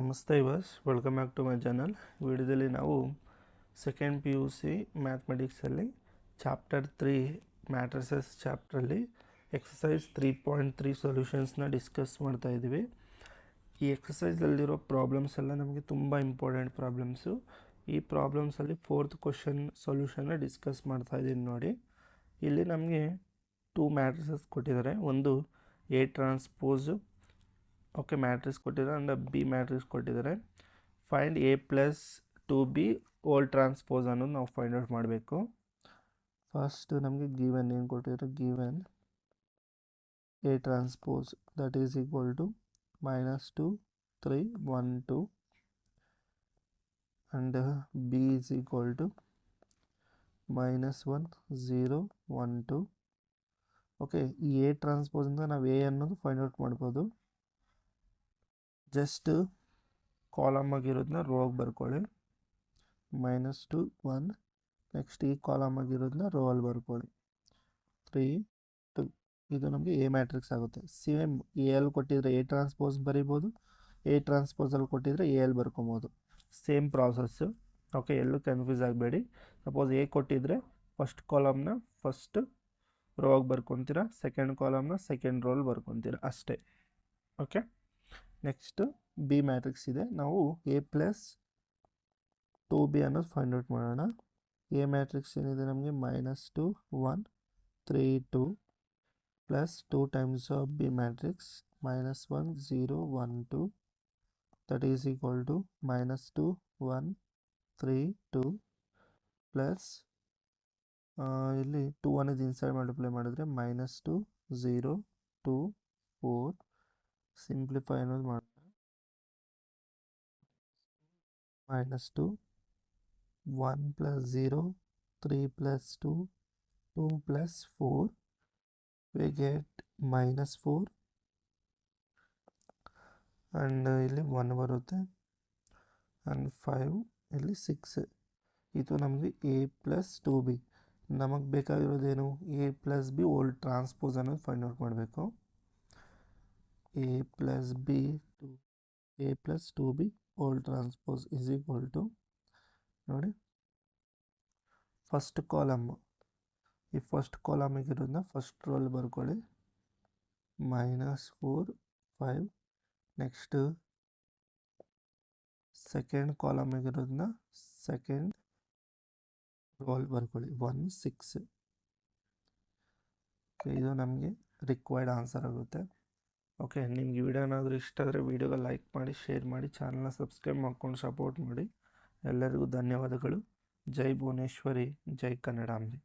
ನಮಸ್ತೆ yours, welcome back to my channel. ವಿಡಿಯೋದಲ್ಲಿ ನಾವು ಸೆಕೆಂಡ್ PUC ಮ್ಯಾಥಮೆಟಿಕ್ಸಲ್ಲಿ ಚಾಪ್ಟರ್ 3 ಮ್ಯಾಟ್ರಿಸಸ್ ಚಾಪ್ಟ್ರಲ್ಲಿ ಎಕ್ಸಸೈಸ್ 3.3 ಸೊಲ್ಯೂಷನ್ಸ್ನ ಡಿಸ್ಕಸ್ ಮಾಡ್ತಾ ಇದ್ದೀವಿ. ಈ ಎಕ್ಸಸೈಸಲ್ಲಿರೋ ಪ್ರಾಬ್ಲಮ್ಸ್ ಎಲ್ಲ ನಮಗೆ ತುಂಬ ಇಂಪಾರ್ಟೆಂಟ್ ಪ್ರಾಬ್ಲಮ್ಸು. ಈ ಪ್ರಾಬ್ಲಮ್ಸಲ್ಲಿ 4th ಕ್ವಶನ್ ಸೊಲ್ಯೂಷನ್ನ ಡಿಸ್ಕಸ್ ಮಾಡ್ತಾ ಇದ್ದೀನಿ ನೋಡಿ. ಇಲ್ಲಿ ನಮಗೆ 2 ಮ್ಯಾಟ್ರಿಸಸ್ ಕೊಟ್ಟಿದ್ದಾರೆ. ಒಂದು A ಟ್ರಾನ್ಸ್ಪೋಸು ಮ್ಯಾಟ್ರಿಕ್ಸ್ ಕೊಟ್ಟಿದ್ದಾರೆ ಅಂಡ್ B ಮ್ಯಾಟ್ರಿಕ್ಸ್ ಕೊಟ್ಟಿದ್ದಾರೆ. Find A plus 2B whole transpose ಅನ್ನೋದು ನಾವು ಫೈಂಡ್ ಔಟ್ ಮಾಡಬೇಕು. ಫಸ್ಟ್ ನಮಗೆ ಗಿವನ್ ಏನು ಕೊಟ್ಟಿದ್ದಾರೆ, given A transpose that is equal to -2 3 1 2 and B is equal to -1 0 1 2. Okay, ಈ A ಟ್ರಾನ್ಸ್ಪೋಸಿಂದ ನಾವು A ಅನ್ನೋದು ಫೈಂಡ್ ಔಟ್ ಮಾಡ್ಬೋದು. ಜಸ್ಟ್ ಕಾಲಮ್ ಆಗಿರೋದನ್ನ ರೋ ಆಗಿ ಬರ್ಕೊಳ್ಳಿ. -2 1. ನೆಕ್ಸ್ಟ್ ಈ ಕಾಲಮ್ ಆಗಿರೋದನ್ನ ರೋ ಅಲ್ಲಿ ಬರ್ಕೊಳ್ಳಿ 3 2. ಇದು ನಮಗೆ A ಮ್ಯಾಟ್ರಿಕ್ಸ್ ಆಗುತ್ತೆ. ಸೇಮ್ A ಅಲ್ಲಿ ಕೊಟ್ಟಿದ್ರೆ A ಟ್ರಾನ್ಸ್ಪೋಸ್ ಬರಿಬೋದು, A ಟ್ರಾನ್ಸ್ಪೋಸಲ್ಲಿ ಕೊಟ್ಟಿದ್ರೆ A ಅಲ್ಲಿ ಬರ್ಕೊಬೋದು. Same process. ಓಕೆ, ಎಲ್ಲೂ ಕನ್ಫ್ಯೂಸ್ ಆಗಬೇಡಿ. ಸಪೋಸ್ A ಕೊಟ್ಟಿದ್ರೆ ಫಸ್ಟ್ ಕಾಲಮ್ನ ಫಸ್ಟ್ ರೋ ಆಗಿ ಬರ್ಕೊತೀರಾ, ಸೆಕೆಂಡ್ ಕಾಲಮ್ನ ಸೆಕೆಂಡ್ ರೋಲ್ ಬರ್ಕೊತೀರಾ ಅಷ್ಟೇ. ಓಕೆ, ನೆಕ್ಸ್ಟ್ B ಮ್ಯಾಟ್ರಿಕ್ಸ್ ಇದೆ. ನಾವು A ಪ್ಲಸ್ 2B ಅನ್ನೋದು ಫೈಂಡ್ ಔಟ್ ಮಾಡೋಣ. A ಮ್ಯಾಟ್ರಿಕ್ಸ್ ಏನಿದೆ ನಮಗೆ -2 1 3 2 plus 2 times of B matrix -1 0 1 2 that is equal to -2 1 3 2 plus ಇಲ್ಲಿ 2 ಅನ್ನೋದು ಇನ್ಸೈಡ್ ಮಲ್ಟಿಪ್ಲೈ ಮಾಡಿದ್ರೆ -2 0 2 4. ಸಿಂಪ್ಲಿಫೈ ಅನ್ನೋದು ಮಾಡಿದ್ರೆ -2 1 plus 0 3 plus 2 2 plus 4 we get -4 and ಇಲ್ಲಿ 1 ಬರುತ್ತೆ and 5 ಇಲ್ಲಿ 6. ಇದು ನಮಗೆ A ಪ್ಲಸ್ 2B. ನಮಗೆ ಬೇಕಾಗಿರೋದೇನು, A plus B whole transpose ಅನ್ನೋದು ಫೈಂಡ್ ಔಟ್ ಮಾಡಬೇಕು. A plus B A plus 2B whole transpose is equal to ನೋಡಿ, ಫಸ್ಟ್ ಕಾಲಮ್, ಈ ಫಸ್ಟ್ ಕಾಲಮಿಗೆ ಇರೋದನ್ನ ಫಸ್ಟ್ ರೋಲ್ ಬರ್ಕೊಳ್ಳಿ -4 5. ನೆಕ್ಸ್ಟ್ ಸೆಕೆಂಡ್ ಕಾಲಮಿಗೆ ಇರೋದನ್ನ ಸೆಕೆಂಡ್ ರೋಲ್ ಬರ್ಕೊಳ್ಳಿ 1 6. ಇದು ನಮಗೆ ರಿಕ್ವೈರ್ಡ್ ಆನ್ಸರ್ ಆಗುತ್ತೆ. ಓಕೆ, ನಿಮ್ಗೆ ವಿಡಿಯೋ ಏನಾದರೂ ಇಷ್ಟ ಆದರೆ ವಿಡಿಯೋಗೆ ಲೈಕ್ ಮಾಡಿ, ಶೇರ್ ಮಾಡಿ, ಚಾನಲ್ನ ಸಬ್ಸ್ಕ್ರೈಬ್ ಮಾಡ್ಕೊಂಡು ಸಪೋರ್ಟ್ ಮಾಡಿ. ಎಲ್ಲರಿಗೂ ಧನ್ಯವಾದಗಳು. ಜೈ ಭುವನೇಶ್ವರಿ, ಜೈ ಕನ್ನಡಾಂಬೆ.